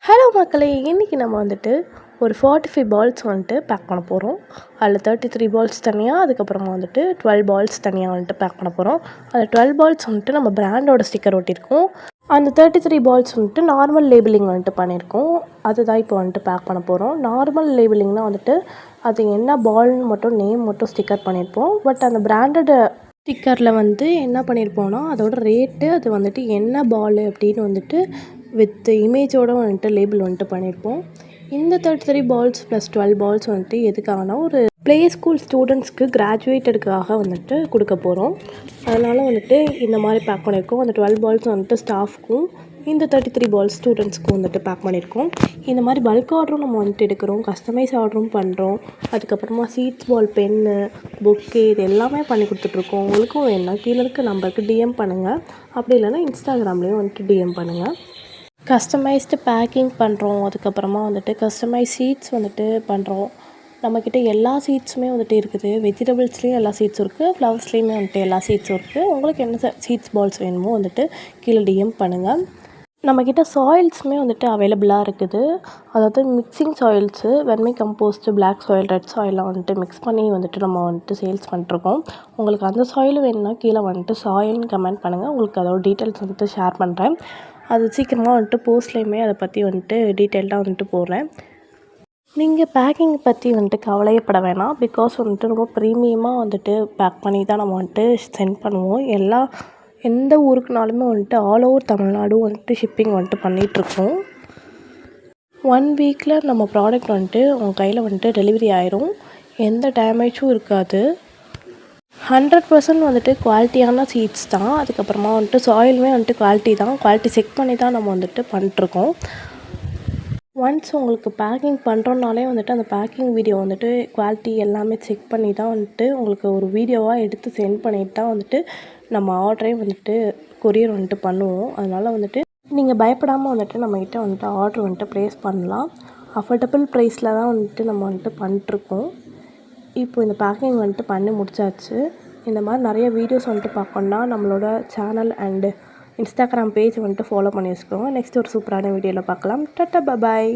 Hello மக்களே, இன்றைக்கி நம்ம வந்துட்டு ஒரு 45 பால்ஸ் வந்துட்டு பேக் பண்ண போகிறோம். அதில் 33 பால்ஸ் தனியாக, அதுக்கப்புறமா வந்துட்டு 12 பால்ஸ் தனியாக வந்துட்டு பேக் பண்ண போகிறோம். அந்த 12 பால்ஸ் வந்துட்டு நம்ம பிராண்டோட ஸ்டிக்கர் ஒட்டியிருக்கோம். அந்த 33 பால்ஸ் வந்துட்டு நார்மல் லேபிளிங் வந்துட்டு பண்ணியிருக்கோம். அதுதான் இப்போ வந்துட்டு பேக் பண்ண போகிறோம். நார்மல் லேபிளிங்னால் வந்துட்டு அது என்ன பால்னு மட்டும் நேம் மட்டும் ஸ்டிக்கர் பண்ணியிருப்போம். பட் அந்த பிராண்டட் ஸ்டிக்கரில் வந்து என்ன பண்ணியிருப்போம்னா அதோட ரேட்டு, அது வந்துட்டு என்ன பால் அப்படின்னு வந்துட்டு வித் இமேஜோடு வந்துட்டு லேபிள் வந்துட்டு பண்ணியிருப்போம். இந்த 33 பால்ஸ் ப்ளஸ் 12 பால்ஸ் வந்துட்டு எதுக்காகனா ஒரு ப்ளே ஸ்கூல் ஸ்டூடெண்ட்ஸ்க்கு கிராஜுவேட்டடுக்காக வந்துட்டு கொடுக்க போகிறோம். அதனால் வந்துட்டு இந்த மாதிரி பேக் பண்ணியிருக்கோம். அந்த 12 பால்ஸ் வந்துட்டு ஸ்டாஃப்க்கும், இந்த 33 பால்ஸ் ஸ்டூடெண்ட்ஸ்க்கும் வந்துட்டு பேக் பண்ணியிருக்கோம். இந்த மாதிரி பல்க் ஆர்டரும் நம்ம வந்துட்டு எடுக்கிறோம், கஸ்டமைஸ் ஆர்டரும் பண்ணுறோம். அதுக்கப்புறமா சீட்ஸ் பால், பென்னு, புக்கே இது எல்லாமே பண்ணி கொடுத்துட்ருக்கோம். உங்களுக்கும் வேணும்னா கீழே இருக்க நம்பருக்கு டிஎம் பண்ணுங்கள். அப்படி இல்லைன்னா இன்ஸ்டாகிராம்லேயும் வந்துட்டு டிஎம் பண்ணுங்கள். கஸ்டமைஸ்டு பேக்கிங் பண்ணுறோம். அதுக்கப்புறமா வந்துட்டு கஸ்டமைஸ் சீட்ஸ் வந்துட்டு பண்ணுறோம். நம்மக்கிட்ட எல்லா சீட்ஸுமே வந்துட்டு இருக்குது. வெஜிடபிள்ஸ்லேயும் எல்லா சீட்ஸும் இருக்குது, ஃப்ளவர்ஸ்லேயுமே வந்துட்டு எல்லா சீட்ஸும் இருக்குது. உங்களுக்கு என்ன சீட்ஸ் பால்ஸ் வேணுமோ வந்துட்டு கீழே டிஎம் பண்ணுங்கள். நம்மக்கிட்ட சாயில்ஸுமே வந்துட்டு அவைலபிளாக இருக்குது. அதாவது mixing soils, vermicompost, black soil, red சாயிலாம் வந்துட்டு மிக்ஸ் பண்ணி வந்துட்டு நம்ம வந்துட்டு சேல்ஸ் பண்ணிட்ருக்கோம். உங்களுக்கு அந்த சாயில் வேணும்னா கீழே வந்துட்டு சாயில்னு கமெண்ட் பண்ணுங்கள். உங்களுக்கு அதோட டீட்டெயில்ஸ் வந்துட்டு ஷேர் பண்ணுறேன். அது சீக்கிரமாக வந்துட்டு போஸ்ட்லேயுமே அதை பற்றி வந்துட்டு டீட்டெயில்டாக வந்துட்டு போடுறேன். நீங்கள் பேக்கிங் பற்றி வந்துட்டு கவலையப்பட வேணாம். பிகாஸ் வந்துட்டு ரொம்ப ப்ரீமியமாக வந்துட்டு பேக் பண்ணி தான் நம்ம வந்துட்டு சென்ட் பண்ணுவோம். எந்த ஊருக்குனாலுமே வந்துட்டு ஆல் ஓவர் தமிழ்நாடு வந்துட்டு ஷிப்பிங் வந்துட்டு பண்ணிகிட்ருக்கோம். 1 வீக்கில் நம்ம ப்ராடக்ட் வந்துட்டு உங்கள் கையில் வந்துட்டு டெலிவரி ஆயிரும். எந்த டேமேஜும் இருக்காது. 100% வந்துட்டு குவாலிட்டியான சீட்ஸ் தான். அதுக்கப்புறமா வந்துட்டு சாயிலுமே வந்துட்டு குவாலிட்டி தான். குவாலிட்டி செக் பண்ணி தான் நம்ம வந்துட்டு பண்ணிட்ருக்கோம். ஒன்ஸ் உங்களுக்கு பேக்கிங் பண்ணுறோன்னாலே வந்துட்டு அந்த பேக்கிங் வீடியோ வந்துட்டு குவாலிட்டி எல்லாமே செக் பண்ணி தான் வந்துட்டு உங்களுக்கு ஒரு வீடியோவாக எடுத்து சென்ட் பண்ணிட்டு தான் வந்துட்டு நம்ம ஆர்டரே வந்துட்டு கொரியர் வந்துட்டு பண்ணுவோம். அதனால் வந்துட்டு நீங்கள் பயப்படாமல் வந்துட்டு நம்மக்கிட்ட வந்துட்டு ஆர்டர் வந்துட்டு ப்ளேஸ் பண்ணலாம். அஃபோர்டபுள் ப்ரைஸில் தான் வந்துட்டு நம்ம வந்துட்டு பண்ணிட்ருக்கோம். இப்போ இந்த பேக்கிங் வந்துட்டு பண்ணி முடிச்சாச்சு. இந்த மாதிரி நிறைய வீடியோஸ் வந்துட்டு பார்க்கணுன்னா நம்மளோட சேனல் அண்டு இன்ஸ்டாகிராம் பேஜ் வந்துட்டு ஃபாலோ பண்ணி வச்சுக்கோங்க. நெக்ஸ்ட் ஒரு சூப்பரான வீடியோவில் பார்க்கலாம். டாட்டா, பாய்.